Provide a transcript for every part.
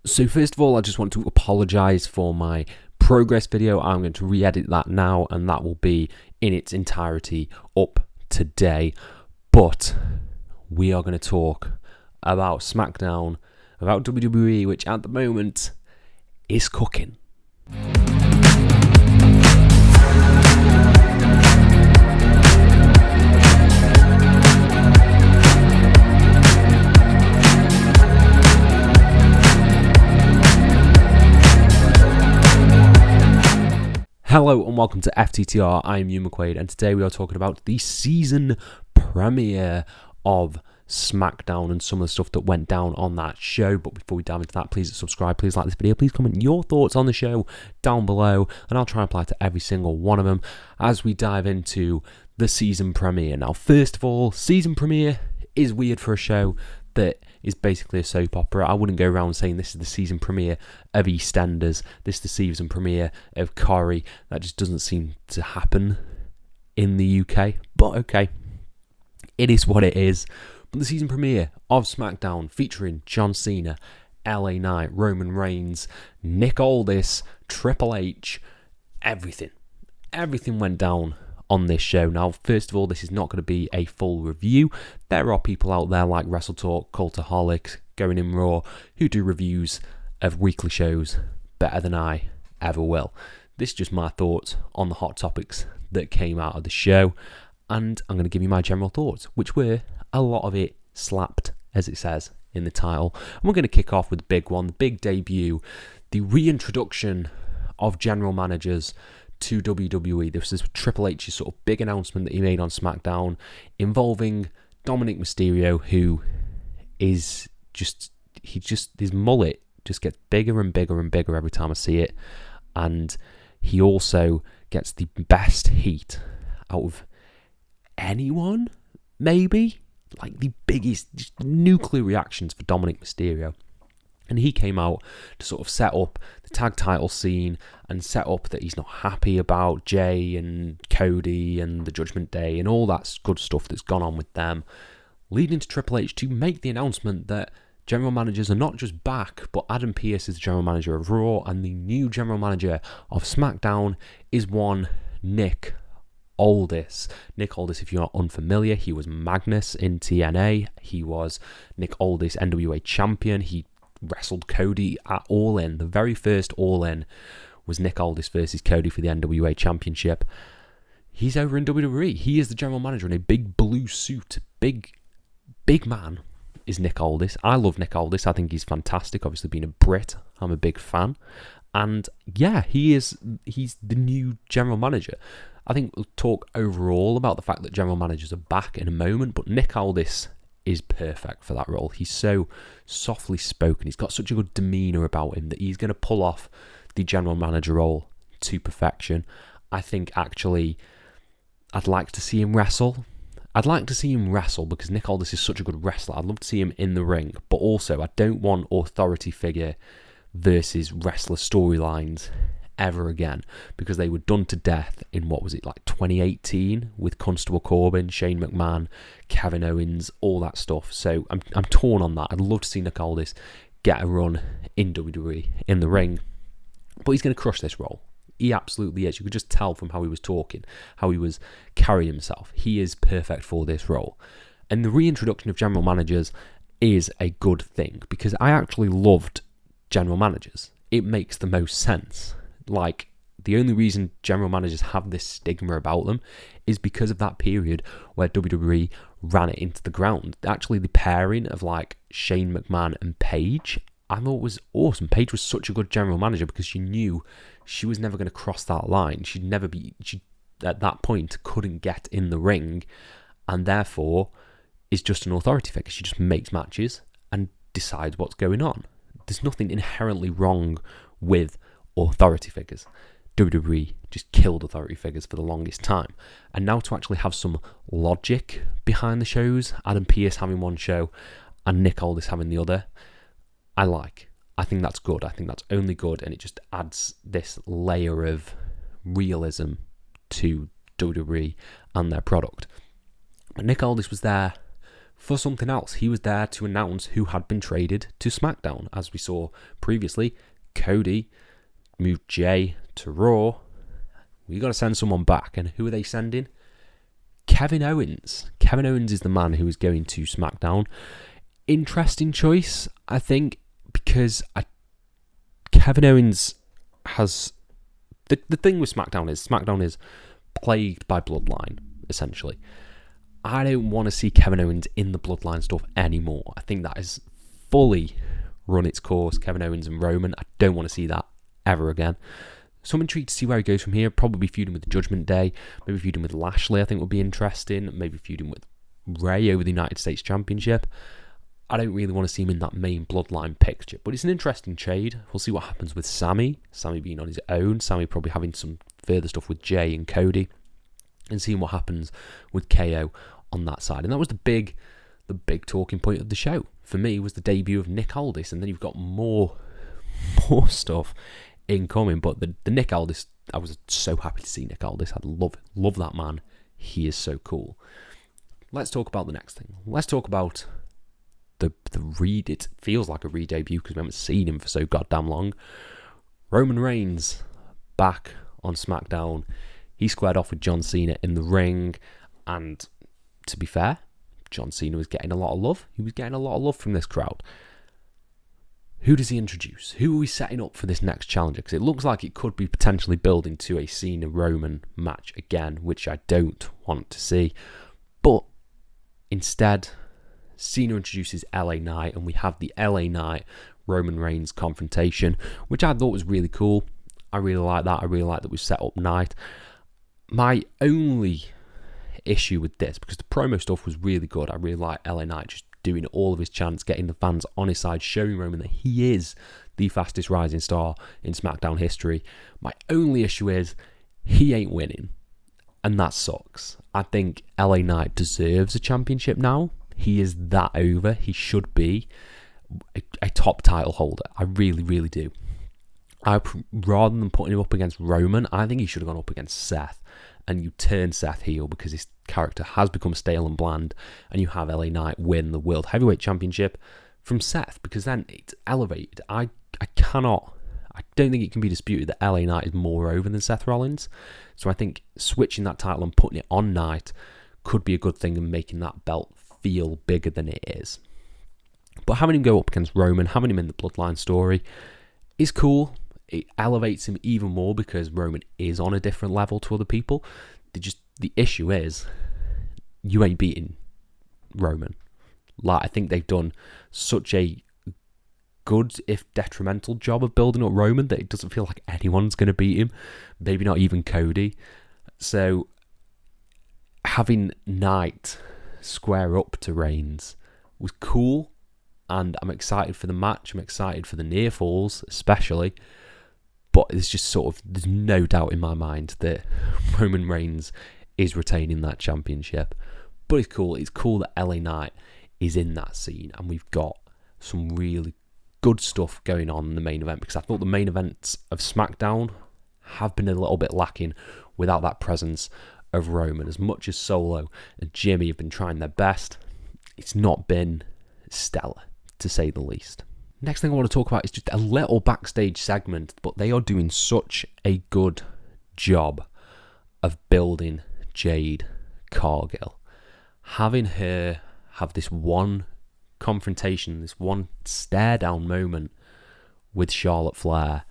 So first of all, I just want to apologise for my progress video. I'm going to re-edit that now, and that will be in its entirety up today. But we are going to talk about SmackDown, about WWE, which at the moment is cooking. Hello and welcome to FTTR, I am Hugh McQuaid, and today we are talking about the season premiere of SmackDown and some of the stuff that went down on that show. But before we dive into that, please subscribe, please like this video, please comment your thoughts on the show down below, and I'll try and apply to every single one of them as we dive into the season premiere. Now, first of all, season premiere is weird for a show that is basically a soap opera. I wouldn't go around saying this is the season premiere of EastEnders, this is the season premiere of Corrie. That just doesn't seem to happen in the UK. But okay, it is what it is. But the season premiere of SmackDown featuring John Cena, LA Knight, Roman Reigns, Nick Aldis, Triple H, everything went down on this show. Now, first of all, this is not going to be a full review. There are people out there like WrestleTalk, Cultaholics, Going In Raw, who do reviews of weekly shows better than I ever will. This is just my thoughts on the hot topics that came out of the show, and I'm going to give you my general thoughts, which were a lot of it slapped, as it says in the title. And we're going to kick off with the big one, the big debut, the reintroduction of general managers to WWE. This is Triple H's sort of big announcement that he made on SmackDown involving Dominic Mysterio, who is his mullet just gets bigger and bigger and bigger every time I see it, and he also gets the best heat out of anyone, maybe, like the biggest just nuclear reactions for Dominic Mysterio. And he came out to sort of set up the tag title scene and set up that he's not happy about Jay and Cody and the Judgment Day and all that good stuff that's gone on with them, leading to Triple H to make the announcement that general managers are not just back, but Adam Pearce is the general manager of Raw, and the new general manager of SmackDown is one Nick Aldis. Nick Aldis, if you're not unfamiliar, he was Magnus in TNA. He was Nick Aldis NWA champion. He wrestled Cody at All In. The very first All In was Nick Aldis versus Cody for the NWA Championship. He's over in WWE. He is the general manager in a big blue suit. Big man is Nick Aldis. I love Nick Aldis. I think he's fantastic. Obviously, being a Brit, I'm a big fan. And yeah, he's the new general manager. I think we'll talk overall about the fact that general managers are back in a moment, but Nick Aldis is perfect for that role. He's so softly spoken. He's got such a good demeanour about him that he's going to pull off the general manager role to perfection. I think actually I'd like to see him wrestle. I'd like to see him wrestle because Nick Aldis is such a good wrestler. I'd love to see him in the ring, but also I don't want authority figure versus wrestler storylines ever again, because they were done to death in, what was it, like 2018 with Constable Corbin, Shane McMahon, Kevin Owens, all that stuff. So I'm torn on that. I'd love to see Nick Aldis get a run in WWE in the ring, but he's going to crush this role. He absolutely is. You could just tell from how he was talking, how he was carrying himself. He is perfect for this role. And the reintroduction of general managers is a good thing, because I actually loved general managers. It makes the most sense. Like, the only reason general managers have this stigma about them is because of that period where WWE ran it into the ground. Actually, the pairing of like Shane McMahon and Paige, I thought was awesome. Paige was such a good general manager because she knew she was never going to cross that line. She at that point couldn't get in the ring, and therefore is just an authority figure. She just makes matches and decides what's going on. There's nothing inherently wrong with authority figures. WWE just killed authority figures for the longest time, and now to actually have some logic behind the shows, Adam Pearce having one show and Nick Aldis having the other, I think that's good. I think that's only good, and it just adds this layer of realism to WWE and their product. But Nick Aldis was there for something else. He was there to announce who had been traded to SmackDown. As we saw previously, Cody moved Jay to Raw. We got to send someone back. And who are they sending? Kevin Owens. Kevin Owens is the man who is going to SmackDown. Interesting choice, I think, because Kevin Owens has... The thing with SmackDown is plagued by bloodline, essentially. I don't want to see Kevin Owens in the bloodline stuff anymore. I think that has fully run its course, Kevin Owens and Roman. I don't want to see that ever again. So I'm intrigued to see where he goes from here. Probably feuding with the Judgment Day, maybe feuding with Lashley, I think would be interesting. Maybe feuding with Ray over the United States Championship. I don't really want to see him in that main bloodline picture, but it's an interesting trade. We'll see what happens with Sammy being on his own, Sammy probably having some further stuff with Jay and Cody, and seeing what happens with KO on that side. And that was the big talking point of the show. For me, was the debut of Nick Aldis, and then you've got more stuff incoming. But the Nick Aldis, I was so happy to see Nick Aldis. I love that man. He is so cool. Let's talk about the next thing. Let's talk about it feels like a re-debut because we haven't seen him for so goddamn long. Roman Reigns back on SmackDown. He squared off with John Cena in the ring, and to be fair, John Cena was getting a lot of love. He was getting a lot of love from this crowd. Who does he introduce? Who are we setting up for this next challenger? Because it looks like it could be potentially building to a Cena-Roman match again, which I don't want to see. But instead, Cena introduces LA Knight, and we have the LA Knight Roman Reigns confrontation, which I thought was really cool. I really like that. I really like that we've set up Knight. My only issue with this, because the promo stuff was really good, I really like LA Knight just doing all of his chants, getting the fans on his side, showing Roman that he is the fastest rising star in SmackDown history. My only issue is he ain't winning, and that sucks. I think LA Knight deserves a championship now. He is that over. He should be a top title holder. I really, really do. Rather than putting him up against Roman, I think he should have gone up against Seth. And you turn Seth heel because his character has become stale and bland, and you have LA Knight win the World Heavyweight Championship from Seth, because then it's elevated. I don't think it can be disputed that LA Knight is more over than Seth Rollins. So I think switching that title and putting it on Knight could be a good thing and making that belt feel bigger than it is. But having him go up against Roman, having him in the bloodline story is cool. It elevates him even more because Roman is on a different level to other people. The issue is you ain't beating Roman. Like, I think they've done such a good, if detrimental, job of building up Roman that it doesn't feel like anyone's going to beat him. Maybe not even Cody. So having Knight square up to Reigns was cool, and I'm excited for the match. I'm excited for the near falls, especially. But it's just there's no doubt in my mind that Roman Reigns is retaining that championship. But it's cool. It's cool that LA Knight is in that scene, and we've got some really good stuff going on in the main event, because I thought the main events of SmackDown have been a little bit lacking without that presence of Roman. As much as Solo and Jimmy have been trying their best, it's not been stellar, to say the least. Next thing I want to talk about is just a little backstage segment, but they are doing such a good job of building Jade Cargill. Having her have this one confrontation, this one stare down moment with Charlotte Flair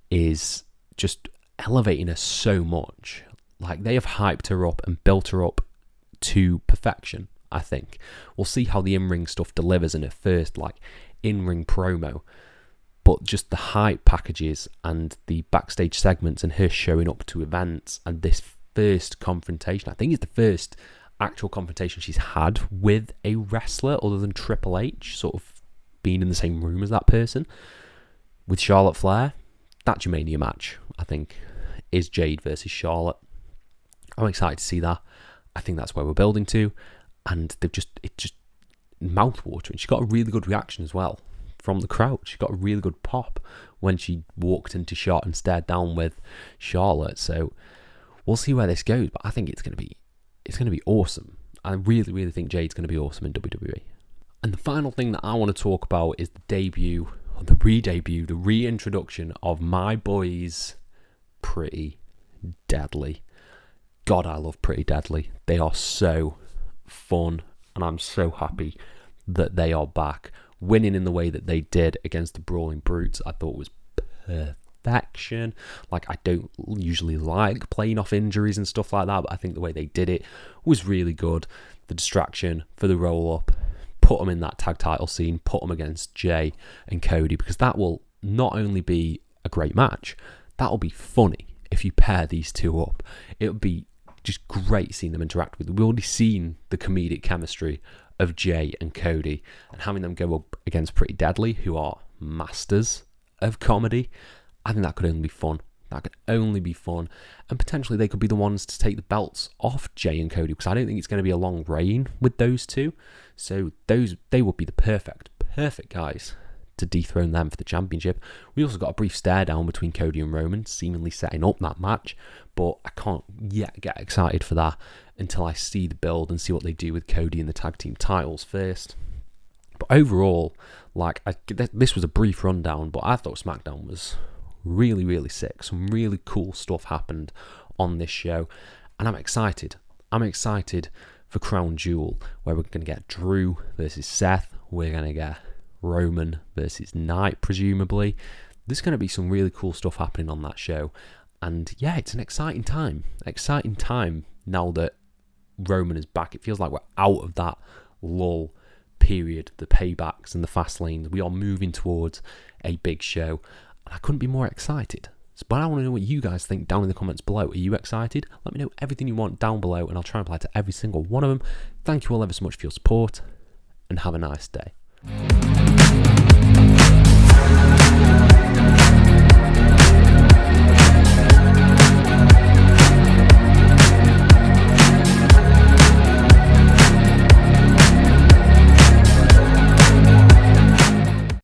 is just elevating her so much. Like, they have hyped her up and built her up to perfection, I think. We'll see how the in-ring stuff delivers in her first, in-ring promo. But just the hype packages and the backstage segments and her showing up to events and this first confrontation, I think it's the first actual confrontation she's had with a wrestler other than Triple H, sort of being in the same room as that person, with Charlotte Flair. That Mania match, I think, is Jade versus Charlotte. I'm excited to see that. I think that's where we're building to, and it's just mouth-watering. She got a really good reaction as well from the crowd. She got a really good pop when she walked into shot and stared down with Charlotte. So we'll see where this goes, but I think it's going to be awesome. I really, really think Jade's going to be awesome in WWE. And the final thing that I want to talk about is the reintroduction of my boys, Pretty Deadly. God, I love Pretty Deadly. They are so fun, and I'm so happy that they are back. Winning in the way that they did against the Brawling Brutes, I thought was perfection. Like, I don't usually like playing off injuries and stuff like that, but I think the way they did it was really good. The distraction for the roll-up, put them in that tag title scene, put them against Jay and Cody, because that will not only be a great match, that'll be funny if you pair these two up. It'll be just great seeing them interact with. We've already seen the comedic chemistry of Jay and Cody, and having them go up against Pretty Deadly, who are masters of comedy, I think that could only be fun. That could only be fun, and potentially they could be the ones to take the belts off Jay and Cody, because I don't think it's going to be a long reign with those two. So they would be the perfect guys to dethrone them for the championship. We also got a brief stare down between Cody and Roman, seemingly setting up that match, but I can't yet get excited for that until I see the build and see what they do with Cody and the tag team titles first. But overall, this was a brief rundown, but I thought SmackDown was really, really sick. Some really cool stuff happened on this show, and I'm excited. I'm excited for Crown Jewel, where we're going to get Drew versus Seth. We're going to get Roman versus Knight, presumably. There's going to be some really cool stuff happening on that show. And yeah, it's an exciting time. Exciting time now that Roman is back. It feels like we're out of that lull period, the paybacks and the fast lanes. We are moving towards a big show. And I couldn't be more excited. But I want to know what you guys think down in the comments below. Are you excited? Let me know everything you want down below, and I'll try and reply to every single one of them. Thank you all ever so much for your support, and have a nice day.